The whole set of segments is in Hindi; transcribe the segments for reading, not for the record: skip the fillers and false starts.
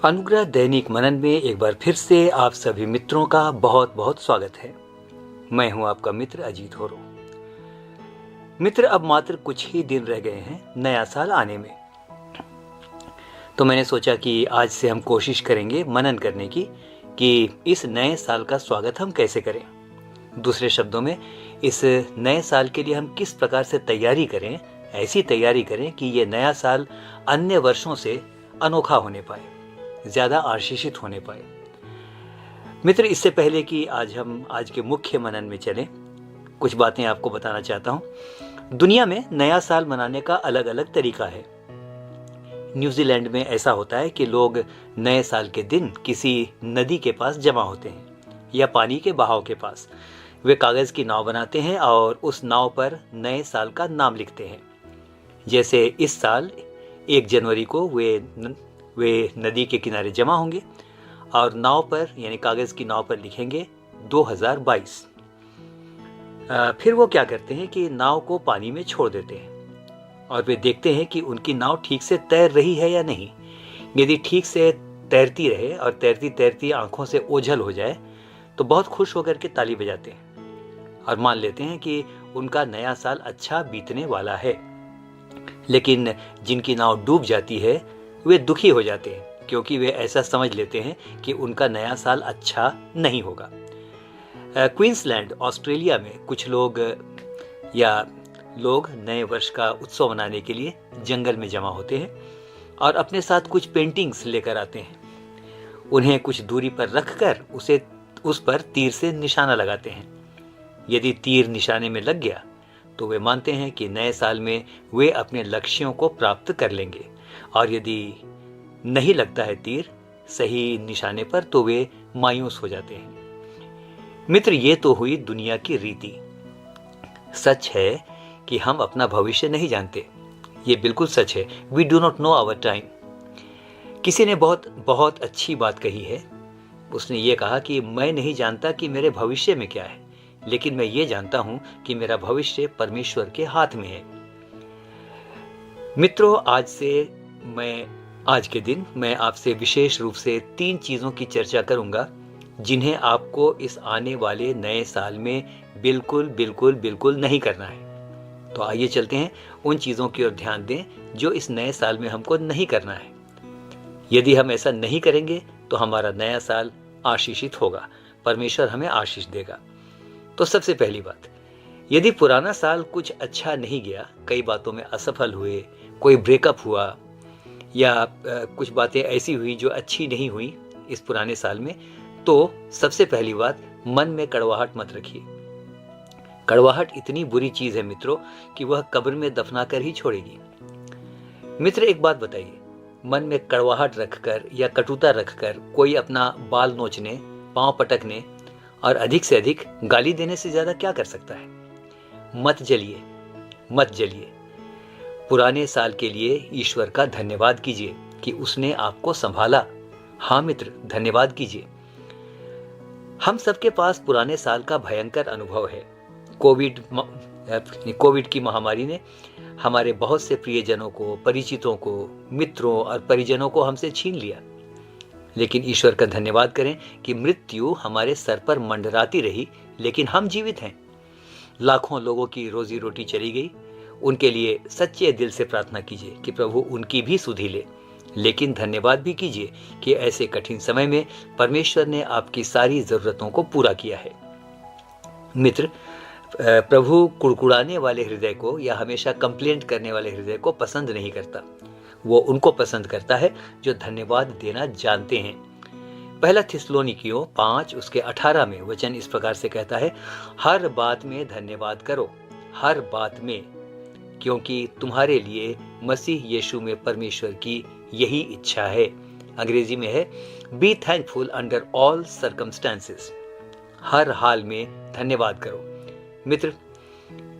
अनुग्रह दैनिक मनन में एक बार फिर से आप सभी मित्रों का बहुत बहुत स्वागत है। मैं हूं आपका मित्र अजीत होरो। मित्र, अब मात्र कुछ ही दिन रह गए हैं नया साल आने में। तो मैंने सोचा कि आज से हम कोशिश करेंगे मनन करने की कि इस नए साल का स्वागत हम कैसे करें। दूसरे शब्दों में, इस नए साल के लिए हम किस प्रकार से तैयारी करें, ऐसी तैयारी करें कि ये नया साल अन्य वर्षों से अनोखा होने पाए, ज्यादा आशीषित होने पाए। मित्र, इससे पहले कि हम आज के मुख्य मनन में चलें, कुछ बातें आपको बताना चाहता हूं। दुनिया में नया साल मनाने का अलग अलग तरीका है। न्यूजीलैंड में ऐसा होता है कि लोग नए साल के दिन किसी नदी के पास जमा होते हैं या पानी के बहाव के पास। वे कागज की नाव बनाते हैं और उस नाव पर नए साल का नाम लिखते हैं। जैसे इस साल 1 जनवरी को वे नदी के किनारे जमा होंगे और नाव पर, यानी कागज की नाव पर लिखेंगे 2022। फिर वो क्या करते हैं कि नाव को पानी में छोड़ देते हैं और वे देखते हैं कि उनकी नाव ठीक से तैर रही है या नहीं। यदि ठीक से तैरती रहे और तैरती तैरती आंखों से ओझल हो जाए तो बहुत खुश होकर के ताली बजाते हैं और मान लेते हैं कि उनका नया साल अच्छा बीतने वाला है। लेकिन जिनकी नाव डूब जाती है वे दुखी हो जाते हैं, क्योंकि वे ऐसा समझ लेते हैं कि उनका नया साल अच्छा नहीं होगा। क्वींसलैंड, ऑस्ट्रेलिया में कुछ लोग नए वर्ष का उत्सव मनाने के लिए जंगल में जमा होते हैं और अपने साथ कुछ पेंटिंग्स लेकर आते हैं। उन्हें कुछ दूरी पर रखकर उस पर तीर से निशाना लगाते हैं। यदि तीर निशाने में लग गया तो वे मानते हैं कि नए साल में वे अपने लक्ष्यों को प्राप्त कर लेंगे, और यदि नहीं लगता है तीर सही निशाने पर तो वे मायूस हो जाते हैं। मित्र, ये तो हुई दुनिया की रीति। सच है कि हम अपना भविष्य नहीं जानते, ये बिल्कुल सच है। We do not know our time. किसी ने बहुत अच्छी बात कही है। उसने ये कहा कि मैं नहीं जानता कि मेरे भविष्य में क्या है, लेकिन मैं ये जानता हूं कि मेरा भविष्य परमेश्वर के हाथ में है। मित्रों, आज के दिन मैं आपसे विशेष रूप से 3 चीजों की चर्चा करूंगा जिन्हें आपको इस आने वाले नए साल में बिल्कुल नहीं करना है। तो आइए चलते हैं, उन चीजों की ओर ध्यान दें जो इस नए साल में हमको नहीं करना है। यदि हम ऐसा नहीं करेंगे तो हमारा नया साल आशीषित होगा, परमेश्वर हमें आशीष देगा। तो सबसे पहली बात, यदि पुराना साल कुछ अच्छा नहीं गया, कई बातों में असफल हुए, कोई ब्रेकअप हुआ या कुछ बातें ऐसी हुई जो अच्छी नहीं हुई इस पुराने साल में, तो सबसे पहली बात, मन में कड़वाहट मत रखिए। कड़वाहट इतनी बुरी चीज है मित्रों कि वह कब्र में दफना कर ही छोड़ेगी। मित्र, एक बात बताइए, मन में कड़वाहट रखकर या कटुता रखकर कोई अपना बाल नोचने, पांव पटकने और अधिक से अधिक गाली देने से ज्यादा क्या कर सकता है? मत जलिए। पुराने साल के लिए ईश्वर का धन्यवाद कीजिए कि उसने आपको संभाला। हाँ मित्र, धन्यवाद कीजिए। हम सबके पास पुराने साल का भयंकर अनुभव है। कोविड की महामारी ने हमारे बहुत से प्रियजनों को, परिचितों को, मित्रों और परिजनों को हमसे छीन लिया। लेकिन ईश्वर का धन्यवाद करें कि मृत्यु हमारे सर पर मंडराती रही, लेकिन हम जीवित हैं। लाखों लोगों की रोजी रोटी चली गई। उनके लिए सच्चे दिल से प्रार्थना कीजिए कि प्रभु उनकी भी सुधि ले। लेकिन धन्यवाद भी कीजिए कि ऐसे कठिन समय में परमेश्वर ने आपकी सारी जरूरतों को पूरा किया है। मित्र, प्रभु कुड़कुड़ाने वाले हृदय को या हमेशा कंप्लेंट करने वाले हृदय को पसंद नहीं करता। वो उनको पसंद करता है जो धन्यवाद देना जानते हैं। पहला थिस्सलुनीकियों 5 उसके 18 में वचन इस प्रकार से कहता है, हर बात में धन्यवाद करो, हर बात में, क्योंकि तुम्हारे लिए मसीह यीशु में परमेश्वर की यही इच्छा है। अंग्रेजी में है, be thankful under all circumstances. हर हाल में धन्यवाद करो। मित्र,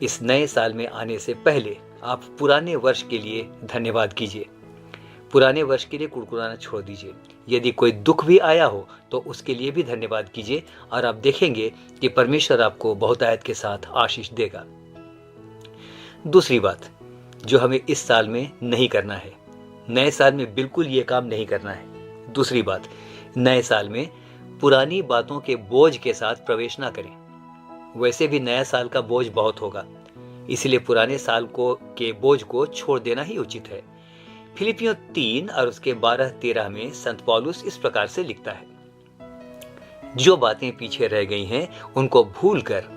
इस नए साल में आने से पहले आप पुराने वर्ष के लिए धन्यवाद कीजिए। पुराने वर्ष के लिए कुड़कुड़ाना छोड़ दीजिए। यदि कोई दुख भी आया हो तो उसके लिए भी धन्यवाद कीजिए और आप देखेंगे कि परमेश्वर आपको बहुतायत के साथ आशीष देगा। दूसरी बात जो हमें इस साल में नहीं करना है, नए साल में बिल्कुल ये काम नहीं करना है। दूसरी बात, नए साल में पुरानी बातों के बोझ के साथ प्रवेश ना करें। वैसे भी नया साल का बोझ बहुत होगा, इसलिए पुराने साल के बोझ को छोड़ देना ही उचित है। फिलिपियों 3 और उसके 12-13 में संत पौलुस इस प्रकार से लिखता है, जो बातें पीछे रह गई हैं उनको भूलकर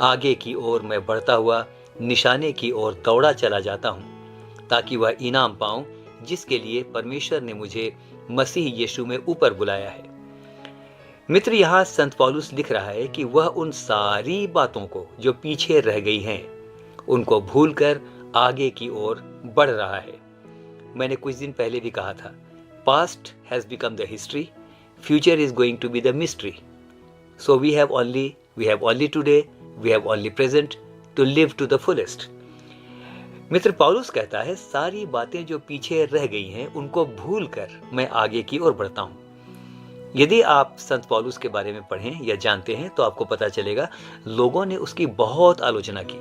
आगे की ओर मैं बढ़ता हुआ निशाने की ओर दौड़ा चला जाता हूं, ताकि वह इनाम पाऊं जिसके लिए परमेश्वर ने मुझे मसीह यीशु में ऊपर बुलाया है। मित्र, यहाँ संत पौलुस लिख रहा है कि वह उन सारी बातों को जो पीछे रह गई हैं उनको भूलकर आगे की ओर बढ़ रहा है। मैंने कुछ दिन पहले भी कहा था, past has become the history, future is going to be the mystery, so we have only today, we have only present to live to the fullest. मित्र, पौलुस कहता है, सारी बातें जो पीछे रह गई हैं उनको भूलकर मैं आगे की ओर बढ़ता हूं। यदि आप संत पौलुस के बारे में पढ़ें या जानते हैं तो आपको पता चलेगा, लोगों ने उसकी बहुत आलोचना की,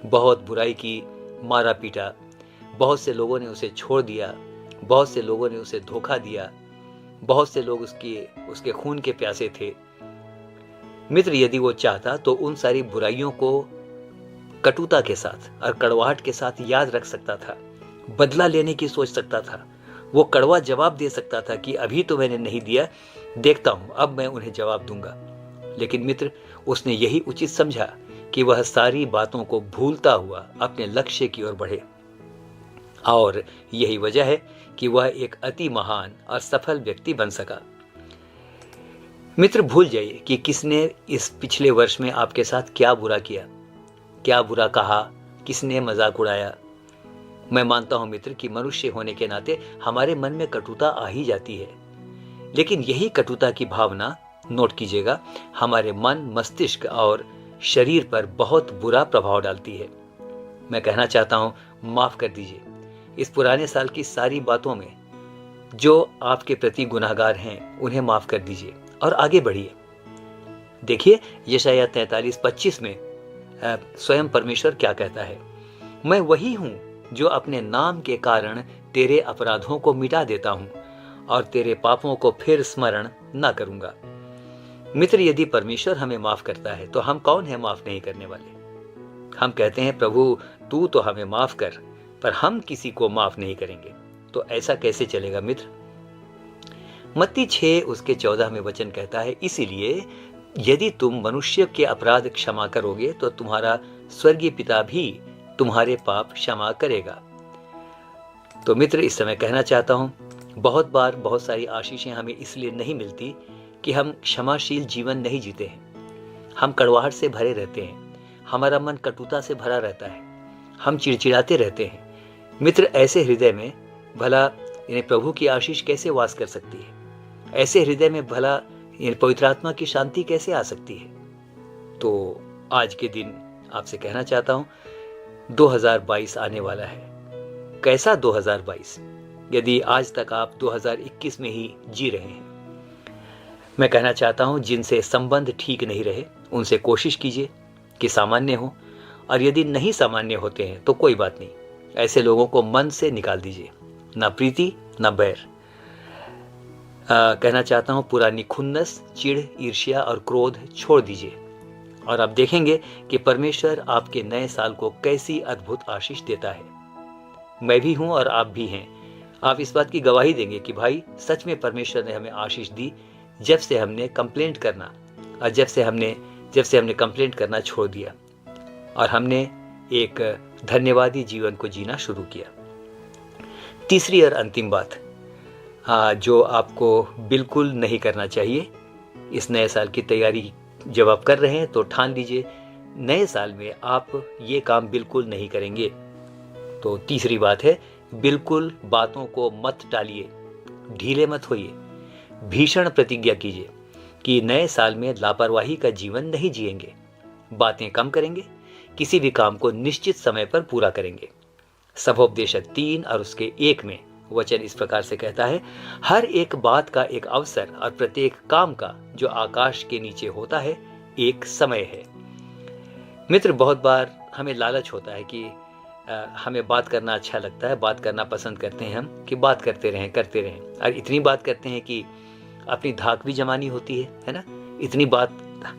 बहुत बुराई की, मारा पीटा, बहुत से लोगों ने उसे छोड़ दिया, बहुत से लोगों ने उसे धोखा दिया, बहुत से लोग उसके खून के प्यासे थे। मित्र, यदि वो चाहता तो उन सारी बुराइयों को कटुता के साथ और कड़वाहट के साथ याद रख सकता था, बदला लेने की सोच सकता था, वो कड़वा जवाब दे सकता था कि अभी तो मैंने नहीं दिया, देखता हूं अब मैं उन्हें जवाब दूंगा। लेकिन मित्र, उसने यही उचित समझा कि वह सारी बातों को भूलता हुआ अपने लक्ष्य की ओर बढ़े, और यही वजह है कि वह एक अति महान और सफल व्यक्ति बन सका। मित्र, भूल जाइए कि किसने इस पिछले वर्ष में आपके साथ क्या बुरा किया, क्या बुरा कहा, किसने मजाक उड़ाया। मैं मानता हूं मित्र कि मनुष्य होने के नाते हमारे मन में कटुता आ ही जाती है, लेकिन यही कटुता की भावना, नोट कीजिएगा, हमारे मन, मस्तिष्क और शरीर पर बहुत बुरा प्रभाव डालती है। मैं कहना चाहता हूं, माफ कर दीजिए, इस पुराने साल की सारी बातों में जो आपके प्रति गुनाहगार हैं उन्हें माफ कर दीजिए और आगे बढ़िए। देखिए यशायाह 43:25 में स्वयं परमेश्वर क्या कहता है, मैं वही हूं जो अपने नाम के कारण तेरे अपराधों को मिटा देता हूं और तेरे पापों को फिर स्मरण न करूंगा। मित्र, यदि परमेश्वर हमें माफ करता है तो हम कौन है माफ नहीं करने वाले। हम कहते हैं, प्रभु तू तो हमें माफ कर, पर हम किसी को माफ नहीं करेंगे। तो ऐसा कैसे चलेगा मित्र। मत्ती 6 उसके 14 में वचन कहता है, इसीलिए यदि तुम मनुष्य के अपराध क्षमा करोगे तो तुम्हारा स्वर्गीय पिता भी तुम्हारे पाप क्षमा करेगा। तो मित्र, इस समय कहना चाहता हूं, बहुत बार बहुत सारी आशीषें हमें इसलिए नहीं मिलती कि हम क्षमाशील जीवन नहीं जीते हैं। हम कड़वाहट से भरे रहते हैं, हमारा मन कटुता से भरा रहता है, हम चिड़चिड़ाते रहते हैं। मित्र, ऐसे हृदय में भला प्रभु की आशीष कैसे वास कर सकती है। ऐसे हृदय में भला पवित्र आत्मा की शांति कैसे आ सकती है। तो आज के दिन आपसे कहना चाहता हूं, 2022 आने वाला है। कैसा 2022, यदि आज तक आप 2021 में ही जी रहे हैं। मैं कहना चाहता हूं, जिनसे संबंध ठीक नहीं रहे उनसे कोशिश कीजिए कि सामान्य हो, और यदि नहीं सामान्य होते हैं तो कोई बात नहीं, ऐसे लोगों को मन से निकाल दीजिए, ना प्रीति ना बैर। कहना चाहता हूं, पुरानी खुन्नस, चिढ़, ईर्ष्या और क्रोध छोड़ दीजिए, और आप देखेंगे कि परमेश्वर आपके नए साल को कैसी अद्भुत आशीष देता है। मैं भी हूं और आप भी हैं। आप इस बात की गवाही देंगे कि भाई सच में परमेश्वर ने हमें आशीष दी, जब से हमने कंप्लेंट करना और जब से हमने कंप्लेंट करना छोड़ दिया और हमने एक धन्यवादी जीवन को जीना शुरू किया। तीसरी और अंतिम बात जो आपको बिल्कुल नहीं करना चाहिए, इस नए साल की तैयारी जब आप कर रहे हैं तो ठान लीजिए नए साल में आप ये काम बिल्कुल नहीं करेंगे। तो तीसरी बात है, बिल्कुल बातों को मत टालिए, ढीले मत होइए, भीषण प्रतिज्ञा कीजिए कि नए साल में लापरवाही का जीवन नहीं जिएंगे, बातें कम करेंगे, किसी भी काम को निश्चित समय पर पूरा करेंगे। सभोपदेशक 3 और उसके 1 में वचन इस प्रकार से कहता है, हर एक बात का एक अवसर और प्रत्येक काम का जो आकाश के नीचे होता है एक समय है। मित्र, बहुत बार हमें लालच होता है कि हमें बात करना अच्छा लगता है, बात करना पसंद करते हैं हम कि बात करते रहें और इतनी बात करते हैं कि अपनी धाक भी जमानी होती है ना। इतनी बात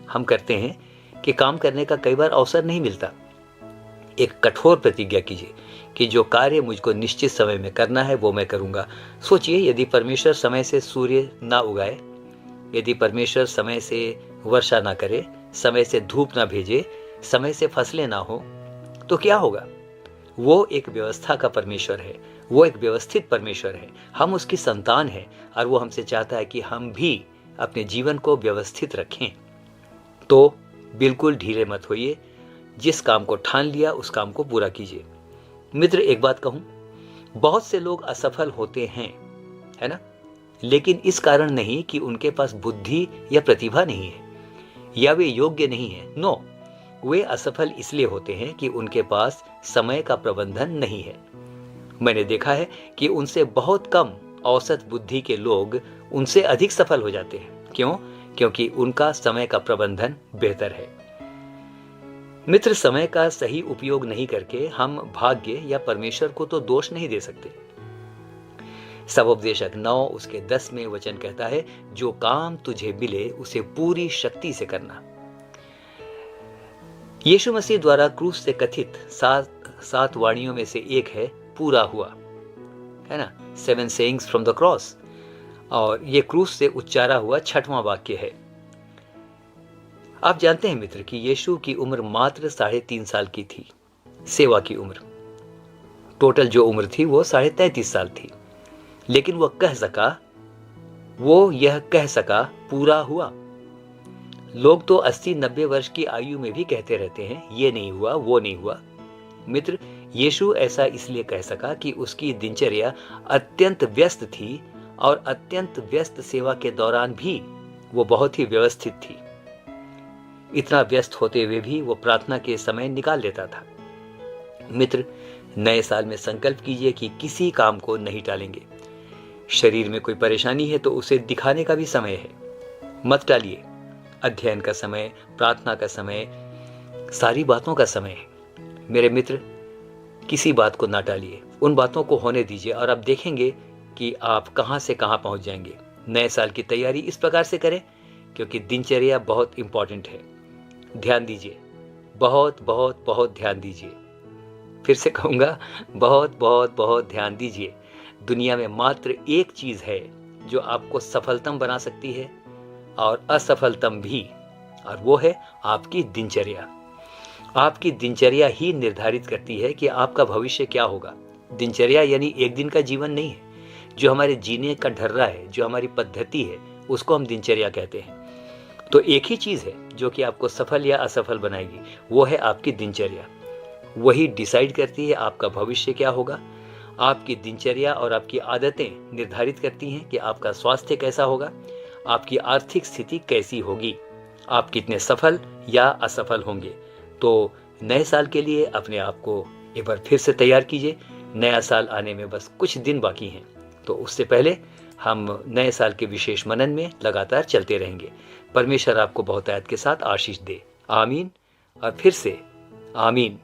हम करते हैं कि काम करने का कई बार अवसर नहीं मिलता। एक कठोर प्रतिज्ञा कीजिए कि जो कार्य मुझको निश्चित समय में करना है वो मैं करूँगा। सोचिए, यदि परमेश्वर समय से सूर्य ना उगाए, यदि परमेश्वर समय से वर्षा ना करे, समय से धूप ना भेजे, समय से फसलें ना हो, तो क्या होगा? वो एक व्यवस्था का परमेश्वर है, वो एक व्यवस्थित परमेश्वर है। हम उसकी संतान हैं और वो हमसे चाहता है कि हम भी अपने जीवन को व्यवस्थित रखें। तो बिल्कुल ढीले मत होइए, जिस काम को ठान लिया उस काम को पूरा कीजिए। मित्र, एक बात कहूं, बहुत से लोग असफल होते हैं, है ना, लेकिन इस कारण नहीं कि उनके पास बुद्धि या प्रतिभा नहीं है या वे योग्य नहीं है। नो, वे असफल इसलिए होते हैं कि उनके पास समय का प्रबंधन नहीं है। मैंने देखा है कि उनसे बहुत कम औसत बुद्धि के लोग उनसे अधिक सफल हो जाते हैं। क्यों? क्योंकि उनका समय का प्रबंधन बेहतर है। मित्र, समय का सही उपयोग नहीं करके हम भाग्य या परमेश्वर को तो दोष नहीं दे सकते। सबोपदेशक 9 उसके 10 में वचन कहता है, जो काम तुझे मिले उसे पूरी शक्ति से करना। यीशु मसीह द्वारा क्रूस से कथित सात वाणियों में से एक है, पूरा हुआ, है ना, 7 sayings from the cross। और ये क्रूस से उच्चारा हुआ 6वां वाक्य है। आप जानते हैं मित्र कि यीशु की उम्र मात्र 3.5 साल की थी। सेवा की उम्र, टोटल जो उम्र थी वो 33.5 साल थी। लेकिन वो यह कह सका पूरा हुआ। लोग तो 80-90 वर्ष की आयु में भी कहते रहते हैं, ये नहीं हुआ, वो नहीं हुआ। मित्र, यीशु ऐसा इसलिए कह सका कि उसकी दिनचर्या अत्यंत व्यस्त थी और अत्यंत व्यस्त सेवा के दौरान भी वो बहुत ही व्यवस्थित थी। इतना व्यस्त होते हुए भी वो प्रार्थना के समय निकाल लेता था। मित्र, नए साल में संकल्प कीजिए कि किसी काम को नहीं टालेंगे। शरीर में कोई परेशानी है तो उसे दिखाने का भी समय है, मत टालिए। अध्ययन का समय, प्रार्थना का समय, सारी बातों का समय है। मेरे मित्र, किसी बात को ना टालिए, उन बातों को होने दीजिए और आप देखेंगे कि आप कहां से कहां पहुंच जाएंगे। नए साल की तैयारी इस प्रकार से करें, क्योंकि दिनचर्या बहुत इंपॉर्टेंट है। ध्यान दीजिए, बहुत बहुत बहुत ध्यान दीजिए। फिर से कहूंगा, बहुत बहुत बहुत ध्यान दीजिए। दुनिया में मात्र एक चीज है जो आपको सफलतम बना सकती है और असफलतम भी, और वो है आपकी दिनचर्या। आपकी दिनचर्या ही निर्धारित करती है कि आपका भविष्य क्या होगा। दिनचर्या यानी एक दिन का जीवन नहीं है। जो हमारे जीने का ढर्रा है, जो हमारी पद्धति है, उसको हम दिनचर्या कहते हैं। तो एक ही चीज है जो कि आपको सफल या असफल बनाएगी, वो है आपकी दिनचर्या। वही डिसाइड करती है आपका भविष्य क्या होगा। आपकी दिनचर्या और आपकी आदतें निर्धारित करती हैं कि आपका स्वास्थ्य कैसा होगा, आपकी आर्थिक स्थिति कैसी होगी, आप कितने सफल या असफल होंगे। तो नए साल के लिए अपने आप को एक बार फिर से तैयार कीजिए। नया साल आने में बस कुछ दिन बाकी हैं, तो उससे पहले हम नए साल के विशेष मनन में लगातार चलते रहेंगे। परमेश्वर आपको बहुतायत के साथ आशीष दे। आमीन और फिर से आमीन।